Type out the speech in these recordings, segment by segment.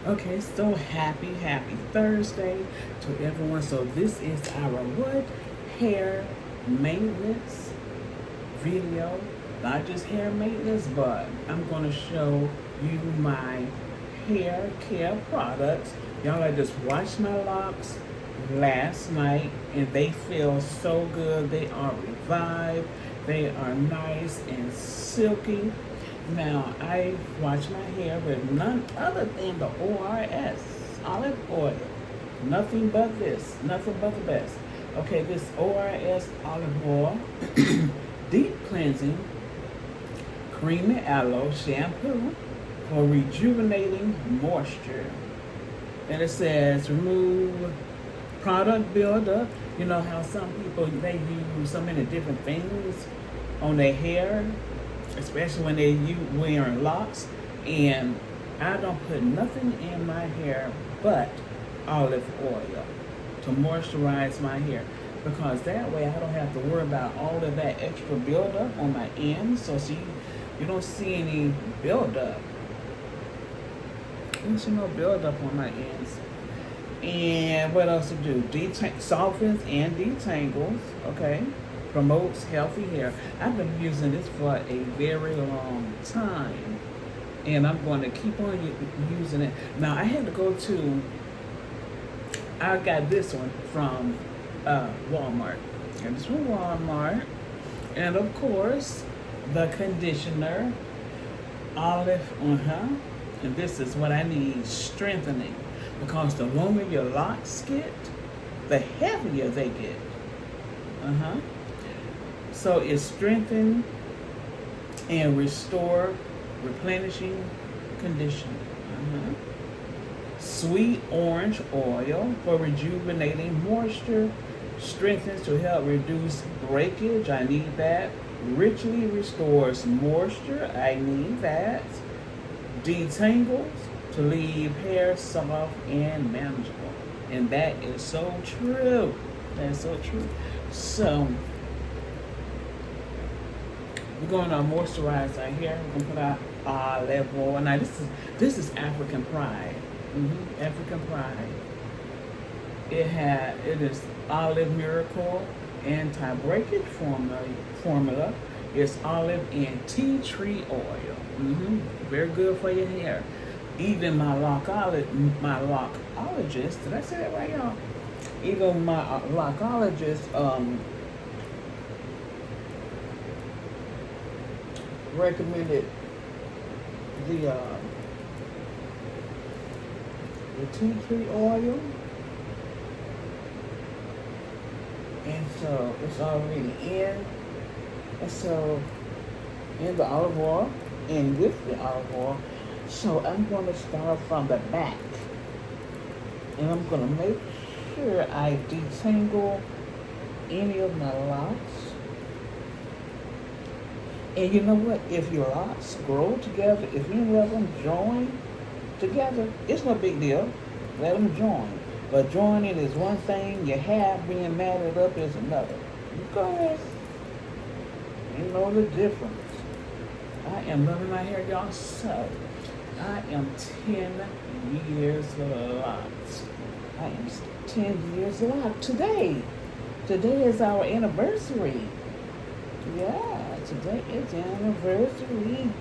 Okay, so happy Thursday to everyone. So this is our what? Hair maintenance video. Not just hair maintenance, but I'm going to show you my hair care products. Y'all, I just washed my locks last night and they feel so good. They are revived. They are nice and silky. Now, I wash my hair with none other than the ORS, olive oil. Nothing but this, nothing but the best. Okay, this ORS olive oil, deep cleansing, creamy aloe shampoo for rejuvenating moisture. And it says remove product buildup. You know how some people they use so many different things on their hair, especially when they you wearing locks. And I don't put nothing in my hair but olive oil to moisturize my hair because that way I don't have to worry about all of that extra buildup on my ends. So see, you don't see any buildup. You don't see no buildup on my ends. And what else to do? Softens and detangles. Okay. Promotes healthy hair. I've been using this for a very long time. And I'm going to keep on using it. Now, I had to go to, I got this one from Walmart. And it's from Walmart. And of course, the conditioner, olive, and this is what I need, strengthening. Because the longer your locks get, the heavier they get. So it's strengthen and restore, replenishing condition. Sweet orange oil for rejuvenating moisture, strengthens to help reduce breakage. I need that. Richly restores moisture. I need that. Detangles to leave hair soft and manageable. And that is so true. That's so true. So we're going to moisturize our hair. We're going to put our olive oil. Now this is African Pride. African Pride. It is olive miracle anti-breakage formula. It's olive and tea tree oil. Very good for your hair. Even my lockologist, did I say that right, y'all? Even my lockologist recommended the tea tree oil, and so it's already in, and so in the olive oil and with the olive oil. So I'm going to start from the back, and I'm going to make sure I detangle any of my locks. And you know what? If your locks grow together, if any of them join together, it's no big deal. Let them join. But joining is one thing. Your hair being matted up is another. You go ahead. You know the difference. I am loving my hair, y'all. So I am 10 years locked. I am 10 years locked today. Today is our anniversary. Yeah, today is the anniversary.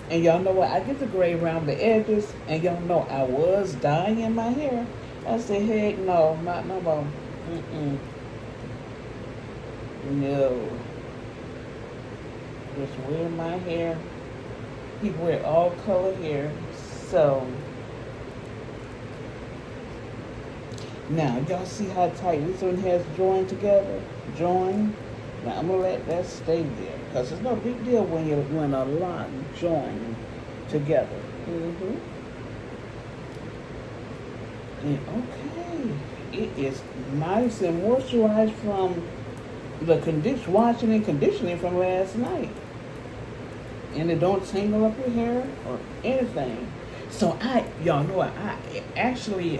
And y'all know what? I get the gray around the edges, and y'all know I was dyeing my hair. I said, heck no, not no more. No. Just wear my hair. People wear all color hair. So now y'all see how tight this one has joined together? Joined. Now I'm gonna let that stay there because it's no big deal when a lot join together. And okay, it is nice and moisturized from the washing and conditioning from last night, and it don't tangle up your hair or anything. So y'all know I actually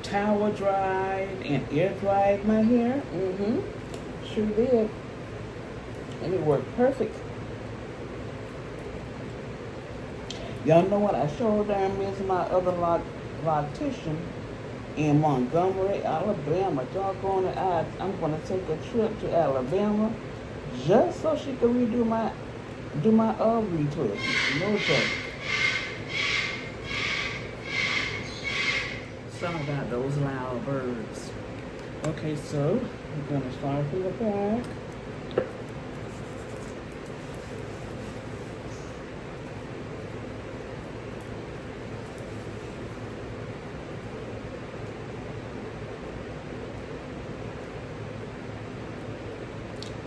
towel dried and air dried my hair. Sure did. And it worked perfect. Y'all know what? I showed them is my other loctician in Montgomery, Alabama. Doggone it, I'm gonna take a trip to Alabama just so she can redo my retwist. No joke. Sorry about those loud birds. Okay, so we're gonna start from the back.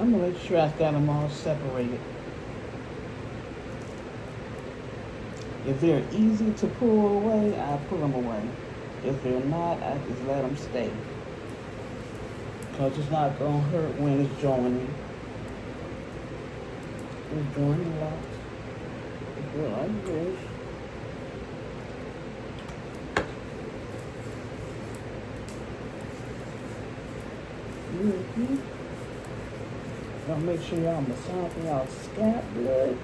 I'm gonna make sure I got them all separated. If they're easy to pull away, I pull them away. If they're not, I just let them stay. Because it's not going to hurt when it's joining. It's joining lots. If you're like this. Mm-hmm. Y'all make sure y'all massage y'all scalp good.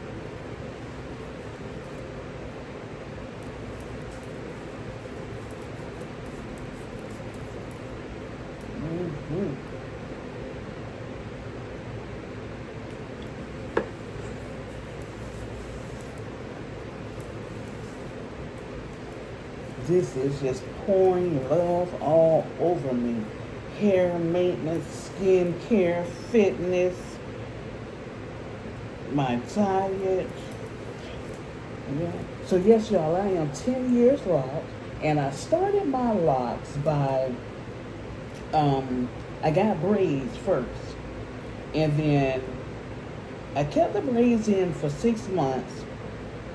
Mm-hmm. This is just pouring love all over me. Hair maintenance, skin care, fitness, my diet. Yeah. So yes, y'all, I am 10 years locked, and I started my locks by I got braids first, and then I kept the braids in for 6 months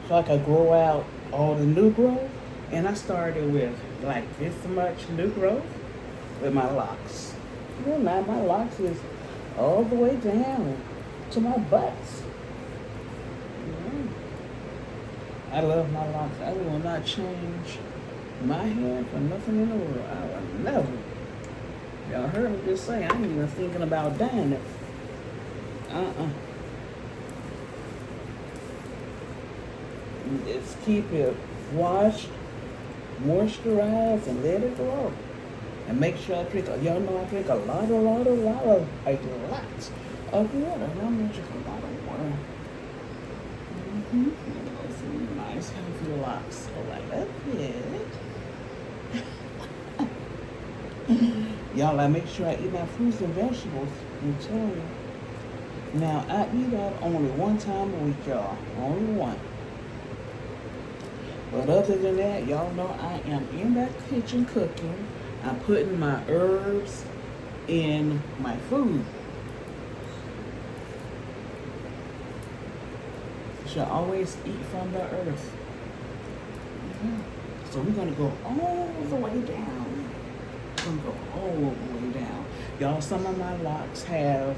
so I could grow out all the new growth. And I started with like this much new growth with my locks. Well, now my locks is all the way down to my butts. Yeah. I love my locks. I will not change my hair for nothing in the world. I will never. Y'all heard me just say I ain't even thinking about dyeing it. Just keep it washed, moisturize, and let it grow. And make sure I drink, y'all know I drink a lot of water. I'm gonna drink a lot of water. Mm-hmm. Some nice healthy locks. Oh, I love it. Y'all, I make sure I eat my fruits and vegetables. I'm telling you. Now, I eat out only one time a week, y'all. Only one. But other than that, y'all know I am in that kitchen cooking. I'm putting my herbs in my food. You should always eat from the earth. Mm-hmm. So we're going to go all the way down. We're going to go all the way down. Y'all, some of my locks have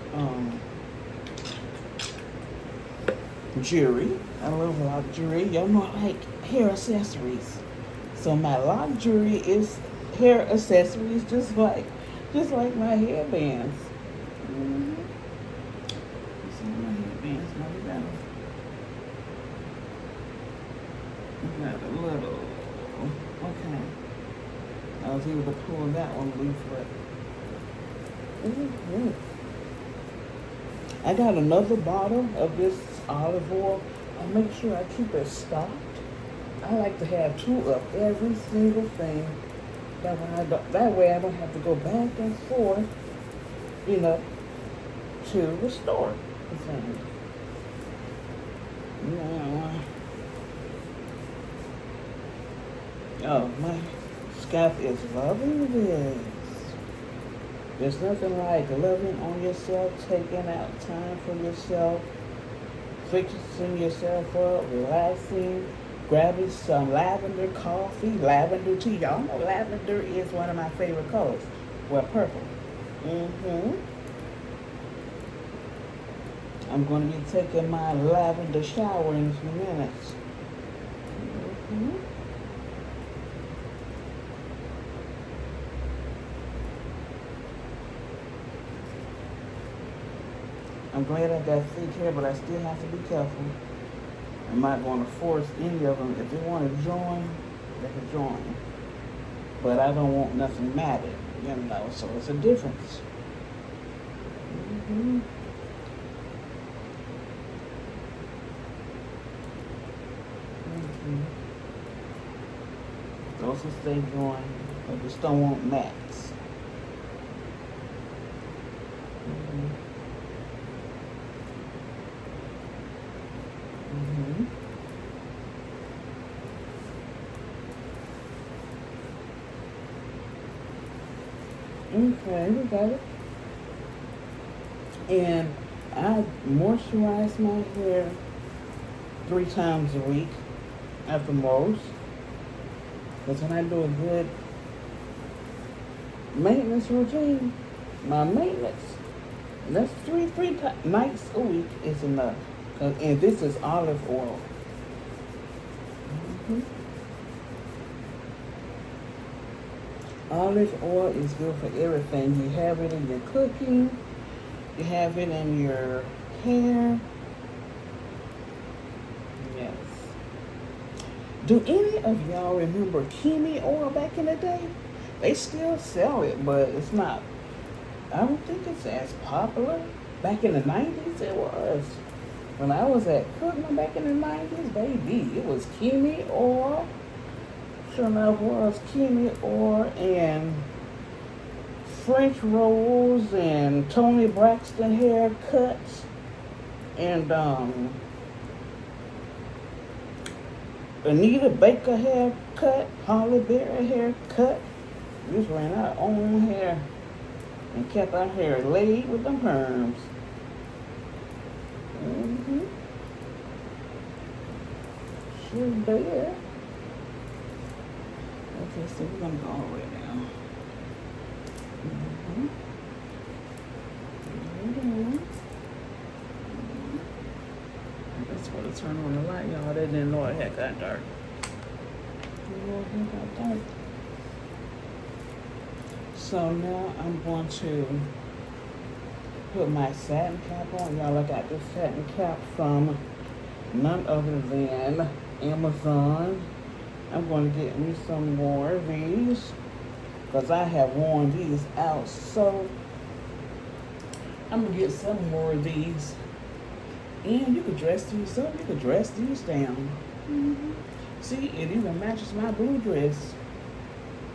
jewelry. I love lock jewelry. Y'all know I like hair accessories. So my lock jewelry is hair accessories, just like my hairbands. Mm-hmm. See my hairbands, now we got a little. Okay. I was able to pull that one loose, but I got another bottle of this olive oil. I'll make sure I keep it stocked. I like to have 2 of every single thing. That way I don't have to go back and forth, to the store. Oh, my scalp is loving this. There's nothing like loving on yourself, taking out time for yourself, fixing yourself up, relaxing, grabbing some lavender coffee, lavender tea. Y'all know lavender is one of my favorite colors. Well, purple. I'm going to be taking my lavender shower in a few minutes. I'm glad I got thick hair, but I still have to be careful. I'm not going to force any of them. If they want to join, they can join. But I don't want nothing matted, so it's a difference. Mm-hmm. Mm-hmm. Those who stay join, I just don't want mats. Mm-hmm. Mm-hmm. Okay, we got it. And I moisturize my hair 3 times a week at the most. Because when I do a good maintenance routine, my maintenance, that's three nights a week is enough. And this is olive oil. Mm-hmm. Olive oil is good for everything. You have it in your cooking. You have it in your hair. Yes. Do any of y'all remember Kimi oil back in the day? They still sell it, but it's not. I don't think it's as popular. Back in the 90s, it was. When I was at Cookman back in the 90s, baby, it was Kimi oil. Sure enough, was Kimi oil and French rolls and Tony Braxton haircuts and Anita Baker haircut, Holly Berry haircut. We just ran our own hair and kept our hair laid with them perms. Mm-hmm. Sure did. Okay, so we're gonna go all the way down. Mm-hmm. Mm-hmm. That's what to turn on the light, y'all. They didn't know it had got dark. It got dark. So now I'm going to put my satin cap on. Y'all, I got this satin cap from none other than Amazon. I'm going to get me some more of these because I have worn these out. So I'm going to get some more of these. And you could dress these up. You could dress these down. Mm-hmm. See, it even matches my blue dress.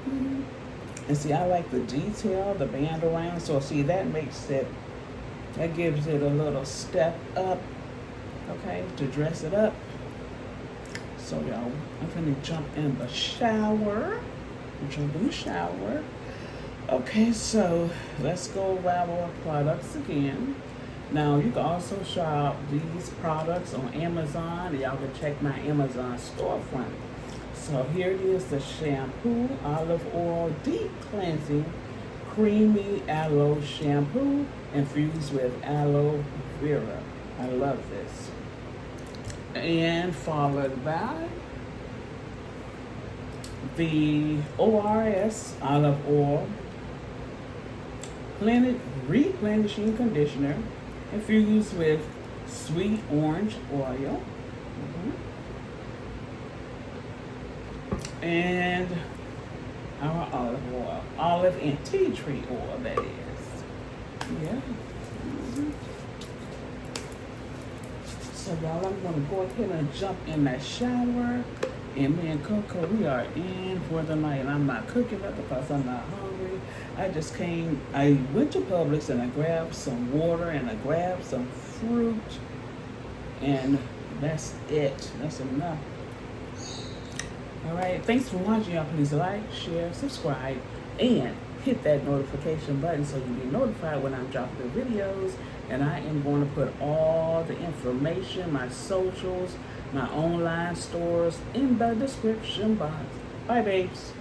Mm-hmm. And see, I like the detail, the band around. So see, that makes it, that gives it a little step up, okay, to dress it up. So y'all, I'm gonna jump in the shower. Okay, so let's go over our products again. Now, you can also shop these products on Amazon. Y'all can check my Amazon storefront. So here it is, the shampoo, olive oil, deep cleansing, creamy aloe shampoo infused with aloe vera. I love this. And followed by the ORS olive oil replenishing conditioner infused with sweet orange oil. And our olive oil, olive and tea tree oil, that is. Yeah. So y'all, I'm gonna go ahead and jump in that shower. And me and Coco, we are in for the night. I'm not cooking up because I'm not hungry. I went to Publix and I grabbed some water and I grabbed some fruit. And that's it. That's enough. All right, thanks for watching, y'all. Please like, share, subscribe, and hit that notification button so you'll be notified when I'm dropping the videos. And I am going to put all the information, my socials, my online stores in the description box. Bye, babes.